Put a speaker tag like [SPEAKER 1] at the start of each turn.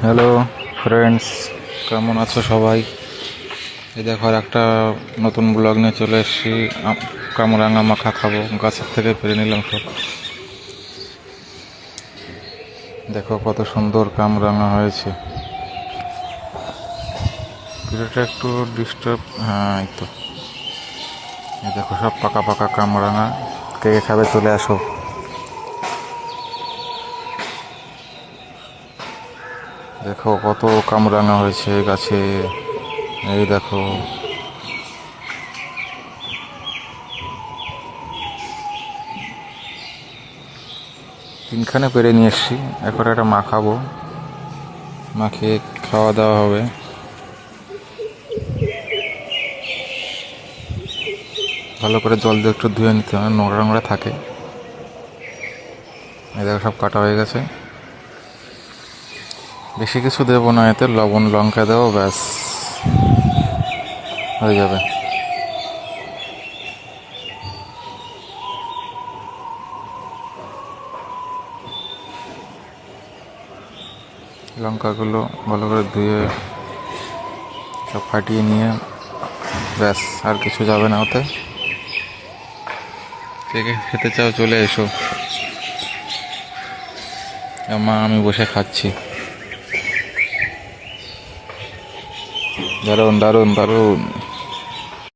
[SPEAKER 1] Hello friends, কেমন আছো সবাই? এই দেখো আর একটা নতুন ব্লগ নিয়ে চলে এসেছি। কামরাঙা মাখা খাবো, গাছের থেকে পেরে নিলাম সব। দেখো কত সুন্দর কামরাঙা হয়েছে। ভিডিওটা একটু ডিস্টার্ব, হ্যাঁ এই তো। এই দেখো সব পাকা পাকা কামরাঙা, কে কে খাবে চলে আসো। দেখো কত কামরাঙা হয়েছে গাছে, এই দেখো। তিনখানে পেরে নিয়ে এসছি, এখন একটা মাখাবো, মাখিয়ে খাওয়া দাওয়া হবে। ভালো করে জল দিয়ে একটু ধুয়ে নিতে হবে, নোংরা নোংরা থাকে। এই দেখো সব কাটা হয়ে গেছে। বেশি কিছু দেবো না, এতে লবণ লঙ্কা দেবো, ব্যাস হয়ে যাবে। লঙ্কাগুলো ভালো করে ধুয়ে সব ফাটিয়ে নিয়ে ব্যাস, আর কিছু যাবে না ওতে। কে কে খেতে চাও চলে এসো। মা আমি বসে খাচ্ছি, দারুণ দারুণ দারুণ।